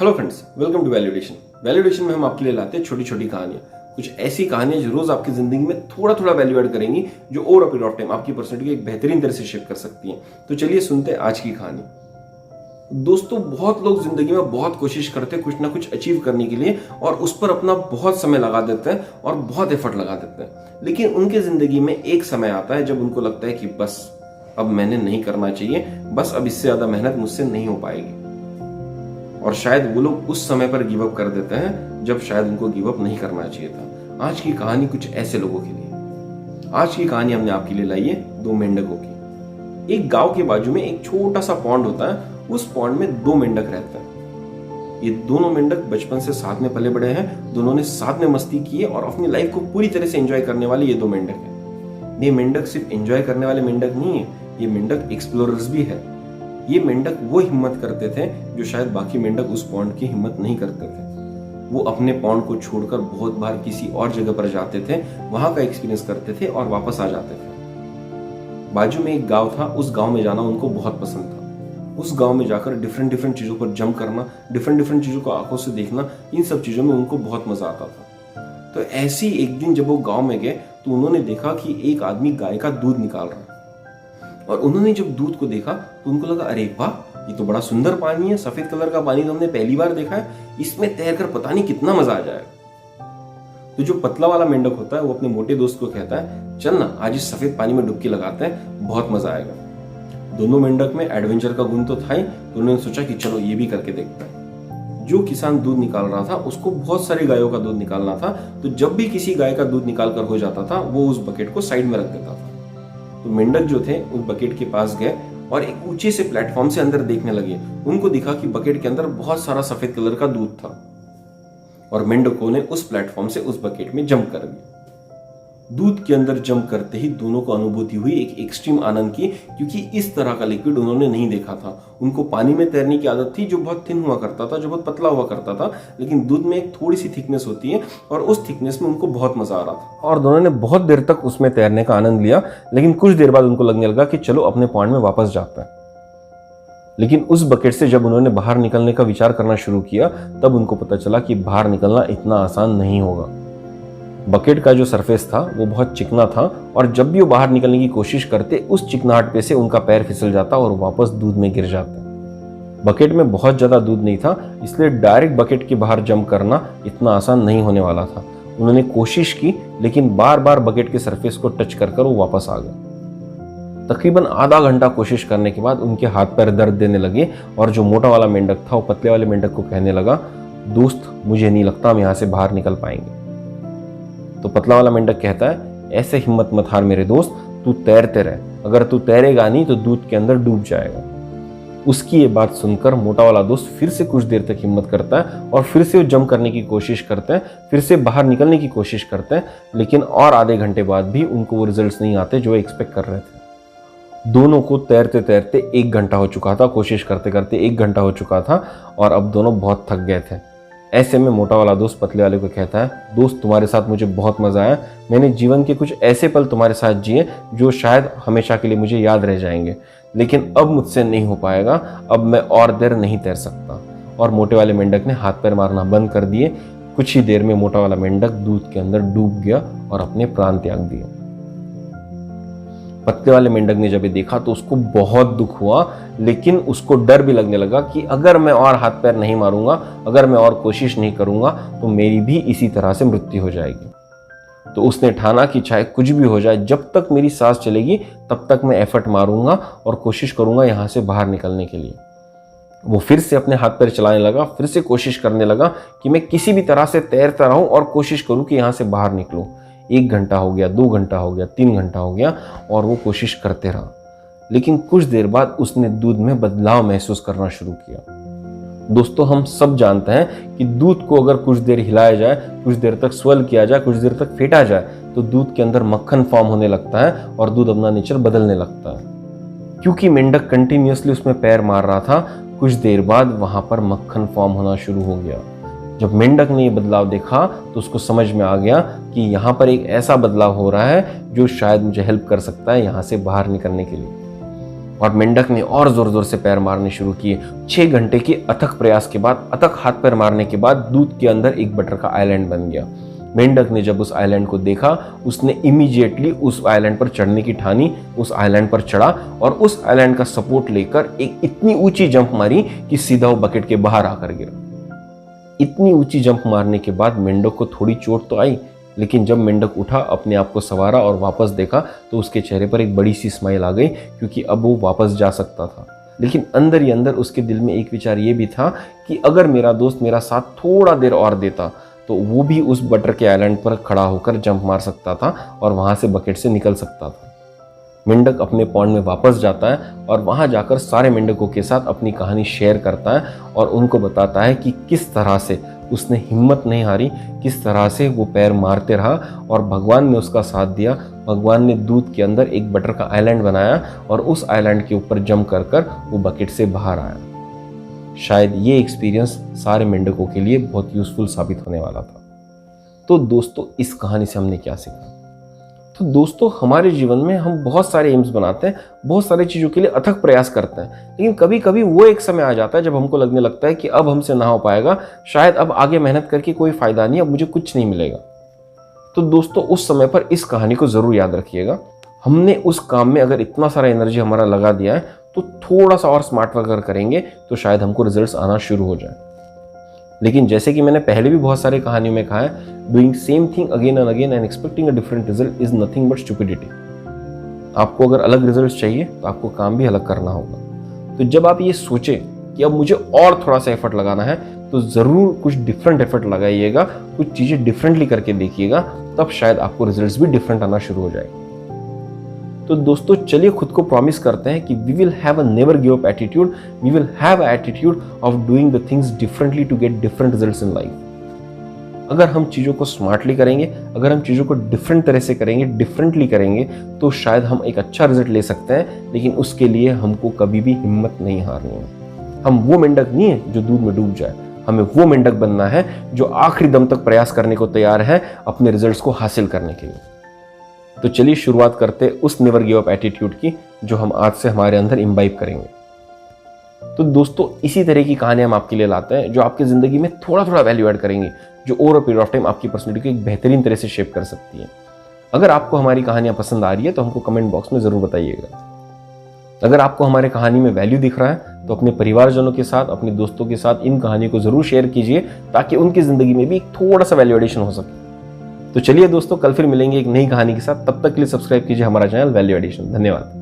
Hello friends, welcome to Valuedation. Valuedation में हम आपके लिए लाते हैं छोटी छोटी कहानियां, कुछ ऐसी कहानियां जो रोज आपकी जिंदगी में थोड़ा थोड़ा वैल्यू ऐड करेंगी, जो over a period of time आपकी पर्सनैलिटी को एक बेहतरीन तरह से शेप कर सकती हैं। तो चलिए सुनते हैं आज की कहानी। दोस्तों, बहुत लोग जिंदगी में बहुत कोशिश करते हैं कुछ ना कुछ अचीव करने के लिए और उस पर अपना बहुत समय लगा देते हैं और बहुत एफर्ट लगा देते हैं, लेकिन उनके जिंदगी में एक समय आता है जब उनको लगता है कि बस अब मैंने नहीं करना चाहिए, बस अब इससे ज्यादा मेहनत मुझसे नहीं हो पाएगी। और शायद वो लोग उस समय पर गिव अप कर देते हैं जब शायद उनको गिव अप नहीं करना चाहिए था। आज की कहानी कुछ ऐसे लोगों के लिए। आज की कहानी हमने आपके लिए लाई है दो मेंढकों की। एक गांव के बाजू में एक छोटा सा पॉन्ड होता है, उस पॉन्ड में दो मेंढक रहते हैं। ये दोनों मेंढक बचपन से साथ में पले बड़े हैं, दोनों ने साथ में मस्ती की है और अपनी लाइफ को पूरी तरह से एंजॉय करने वाले ये दो मेंढक हैं। ये मेंढक सिर्फ एंजॉय करने वाले मेंढक नहीं है, ये मेंढक एक्सप्लोरर्स भी है। ये मेंढक वो हिम्मत करते थे जो शायद बाकी मेंढक उस पॉन्ड की हिम्मत नहीं करते थे। वो अपने पॉन्ड को छोड़कर बहुत बार किसी और जगह पर जाते थे, वहां का एक्सपीरियंस करते थे और वापस आ जाते थे। बाजू में एक गांव था, उस गांव में जाना उनको बहुत पसंद था। उस गांव में जाकर डिफरेंट चीजों पर जंप करना, डिफरेंट चीजों को आंखों से देखना, इन सब चीजों में उनको बहुत मजा आता था। तो ऐसी एक दिन जब वो गांव में गए तो उन्होंने देखा कि एक आदमी गाय का दूध निकाल रहा है। और उन्होंने जब दूध को देखा तो उनको लगा, अरे वाह, ये तो बड़ा सुंदर पानी है, सफेद कलर का पानी तो हमने पहली बार देखा है, इसमें तैरकर पता नहीं कितना मजा आ जाएगा। तो जो पतला वाला मेंढक होता है वो अपने मोटे दोस्त को कहता है, चल ना आज इस सफेद पानी में डुबकी लगाते हैं, बहुत मजा आएगा। दोनों मेंढक में एडवेंचर का गुण तो था ही, तो उन्होंने सोचा कि चलो ये भी करके देखते हैं। जो किसान दूध निकाल रहा था उसको बहुत सारी गायों का दूध निकालना था, तो जब भी किसी गाय का दूध निकाल कर हो जाता था वो उस बकेट को साइड में रख देता था। तो मेंढक जो थे उस बकेट के पास गए और एक ऊंचे से प्लेटफॉर्म से अंदर देखने लगे। उनको दिखा कि बकेट के अंदर बहुत सारा सफेद कलर का दूध था और मेंढकों ने उस प्लेटफॉर्म से उस बकेट में जंप कर दिया। दूध के अंदर जंप करते ही दोनों को अनुभूति हुई एक एक्सट्रीम आनंद की, क्योंकि इस तरह का लिक्विड उन्होंने नहीं देखा था। उनको पानी में तैरने की आदत थी जो बहुत थिन हुआ करता था, जो बहुत पतला हुआ करता था, लेकिन दूध में एक थोड़ी सी थिकनेस होती है और उस थिकनेस में उनको बहुत मजा आ रहा था और दोनों ने बहुत देर तक उसमें तैरने का आनंद लिया। लेकिन कुछ देर बाद उनको लगने लगा कि चलो अपने पॉन्ड में वापस जाते हैं। लेकिन उस बकेट से जब उन्होंने बाहर निकलने का विचार करना शुरू किया तब उनको पता चला कि बाहर निकलना इतना आसान नहीं होगा। बकेट का जो सरफेस था वो बहुत चिकना था और जब भी वो बाहर निकलने की कोशिश करते उस चिकनाहट पे से उनका पैर फिसल जाता और वापस दूध में गिर जाता। बकेट में बहुत ज्यादा दूध नहीं था, इसलिए डायरेक्ट बकेट के बाहर जंप करना इतना आसान नहीं होने वाला था। उन्होंने कोशिश की लेकिन बार बार बकेट के सरफेस को टच कर वो वापस आ गए। तकरीबन आधा घंटा कोशिश करने के बाद उनके हाथ पैर दर्द देने लगे और जो मोटा वाला मेंढक था वो पतले वाले मेंढक को कहने लगा, दोस्त मुझे नहीं लगता हम यहाँ से बाहर निकल पाएंगे। तो पतला वाला मेंढक कहता है, ऐसे हिम्मत मत हार मेरे दोस्त, तू तैरते रह, अगर तू तैरेगा नहीं तो दूध के अंदर डूब जाएगा। उसकी ये बात सुनकर मोटा वाला दोस्त फिर से कुछ देर तक हिम्मत करता है और फिर से वो जंप करने की कोशिश करते हैं, फिर से बाहर निकलने की कोशिश करते हैं, लेकिन और आधे घंटे बाद भी उनको वो रिजल्ट्स नहीं आते जो एक्सपेक्ट कर रहे थे। दोनों को तैरते तैरते 1 घंटा हो चुका था, कोशिश करते करते 1 घंटा हो चुका था और अब दोनों बहुत थक गए थे। ऐसे में मोटा वाला दोस्त पतले वाले को कहता है, दोस्त तुम्हारे साथ मुझे बहुत मजा आया, मैंने जीवन के कुछ ऐसे पल तुम्हारे साथ जिए जो शायद हमेशा के लिए मुझे याद रह जाएंगे, लेकिन अब मुझसे नहीं हो पाएगा, अब मैं और देर नहीं तैर सकता। और मोटे वाले मेंढक ने हाथ पैर मारना बंद कर दिए। कुछ ही देर में मोटा वाला मेंढक दूध के अंदर डूब गया और अपने प्राण त्याग दिए। पतले वाले मेंढक ने जब ये देखा तो उसको बहुत दुख हुआ, लेकिन उसको डर भी लगने लगा कि अगर मैं और हाथ पैर नहीं मारूंगा, अगर मैं और कोशिश नहीं करूंगा तो मेरी भी इसी तरह से मृत्यु हो जाएगी। तो उसने ठाना कि चाहे कुछ भी हो जाए, जब तक मेरी सांस चलेगी तब तक मैं एफर्ट मारूंगा और कोशिश करूंगा यहाँ से बाहर निकलने के लिए। वो फिर से अपने हाथ पैर चलाने लगा, फिर से कोशिश करने लगा कि मैं किसी भी तरह से तैरता रहूं और कोशिश करूं कि यहाँ से बाहर निकलूं। 1 घंटा हो गया, 2 घंटा हो गया, 3 घंटा हो गया और वो कोशिश करते रहा। लेकिन कुछ देर बाद उसने दूध में बदलाव महसूस करना शुरू किया। दोस्तों, हम सब जानते हैं कि दूध को अगर कुछ देर हिलाया जाए, कुछ देर तक स्वेल किया जाए, कुछ देर तक फेंटा जाए तो दूध के अंदर मक्खन फॉर्म होने लगता है और दूध अपना नेचर बदलने लगता है। क्योंकि मेंढक कंटिन्यूअसली उसमें पैर मार रहा था, कुछ देर बाद वहां पर मक्खन फॉर्म होना शुरू हो गया। जब मेंढक ने ये बदलाव देखा तो उसको समझ में आ गया कि यहाँ पर एक ऐसा बदलाव हो रहा है जो शायद मुझे हेल्प कर सकता है यहाँ से बाहर निकलने के लिए। और मेंढक ने और जोर जोर से पैर मारने शुरू किए। 6 घंटे के अथक प्रयास के बाद, अथक हाथ पैर मारने के बाद दूध के अंदर एक बटर का आइलैंड बन गया। मेंढक ने जब उस आइलैंड को देखा, उसने इमीडिएटली उस आइलैंड पर चढ़ने की ठानी, उस आइलैंड पर चढ़ा और उस आइलैंड का सपोर्ट लेकर एक इतनी ऊंची जंप मारी कि सीधा वो बकेट के बाहर आकर गिरा। इतनी ऊंची जंप मारने के बाद मेंढक को थोड़ी चोट तो आई, लेकिन जब मेंढक उठा, अपने आप को संवारा और वापस देखा तो उसके चेहरे पर एक बड़ी सी स्माइल आ गई, क्योंकि अब वो वापस जा सकता था। लेकिन अंदर ही अंदर उसके दिल में एक विचार ये भी था कि अगर मेरा दोस्त मेरा साथ थोड़ा देर और देता तो वो भी उस बटर के आइलैंड पर खड़ा होकर जंप मार सकता था और वहां से बकेट से निकल सकता था। मेंढक अपने पॉन्ड में वापस जाता है और वहां जाकर सारे मेंढकों के साथ अपनी कहानी शेयर करता है और उनको बताता है कि किस तरह से उसने हिम्मत नहीं हारी, किस तरह से वो पैर मारते रहा और भगवान ने उसका साथ दिया। भगवान ने दूध के अंदर एक बटर का आइलैंड बनाया और उस आइलैंड के ऊपर जंप कर वो बकेट से बाहर आया। शायद ये एक्सपीरियंस सारे मेंढकों के लिए बहुत यूजफुल साबित होने वाला था। तो दोस्तों, इस कहानी से हमने क्या सीखा? तो दोस्तों, हमारे जीवन में हम बहुत सारे एम्स बनाते हैं, बहुत सारी चीज़ों के लिए अथक प्रयास करते हैं, लेकिन कभी कभी वो एक समय आ जाता है जब हमको लगने लगता है कि अब हमसे ना हो पाएगा, शायद अब आगे मेहनत करके कोई फायदा नहीं, अब मुझे कुछ नहीं मिलेगा। तो दोस्तों, उस समय पर इस कहानी को ज़रूर याद रखिएगा। हमने उस काम में अगर इतना सारा एनर्जी हमारा लगा दिया है तो थोड़ा सा और स्मार्ट वर्क अगर करेंगे तो शायद हमको रिजल्ट्स आना शुरू हो जाए। लेकिन जैसे कि मैंने पहले भी बहुत सारी कहानियों में कहा है, doing same thing again and again and expecting a different result is nothing but stupidity. आपको अगर अलग रिजल्ट्स चाहिए तो आपको काम भी अलग करना होगा। तो जब आप ये सोचें कि अब मुझे और थोड़ा सा एफर्ट लगाना है तो ज़रूर कुछ डिफरेंट एफर्ट लगाइएगा, कुछ चीज़ें डिफरेंटली करके देखिएगा, तब शायद आपको रिजल्ट्स भी डिफरेंट आना शुरू हो जाएगा। तो दोस्तों, चलिए खुद को प्रॉमिस करते हैं कि we will have a never give up attitude, we will have a attitude of doing the things differently to get different results in life. अगर हम चीज़ों को स्मार्टली करेंगे, अगर हम चीज़ों को डिफरेंट तरह से करेंगे, डिफरेंटली करेंगे, तो शायद हम एक अच्छा रिजल्ट ले सकते हैं। लेकिन उसके लिए हमको कभी भी हिम्मत नहीं हारनी है। हम वो मेंढक नहीं है जो दूध में डूब जाए, हमें वो मेंढक बनना है जो आखिरी दम तक प्रयास करने को तैयार है अपने रिजल्ट्स को हासिल करने के लिए। तो चलिए शुरुआत करते उस नेवर गिव अप एटीट्यूड की जो हम आज से हमारे अंदर इम्बाइब करेंगे। तो दोस्तों, इसी तरह की कहानियां हम आपके लिए लाते हैं जो आपकी जिंदगी में थोड़ा थोड़ा वैल्यू ऐड करेंगी, जो over a period of time आपकी पर्सनैलिटी को एक बेहतरीन तरह से शेप कर सकती है। अगर आपको हमारी कहानियां पसंद आ रही है तो हमको कमेंट बॉक्स में जरूर बताइएगा। अगर आपको हमारे कहानी में वैल्यू दिख रहा है तो अपने परिवारजनों के साथ, अपने दोस्तों के साथ इन कहानियों को जरूर शेयर कीजिए ताकि उनकी जिंदगी में भी थोड़ा सा वैल्यू एडिशन हो सके। तो चलिए दोस्तों, कल फिर मिलेंगे एक नई कहानी के साथ। तब तक के लिए सब्सक्राइब कीजिए हमारा चैनल वैल्यू एडिशन। धन्यवाद।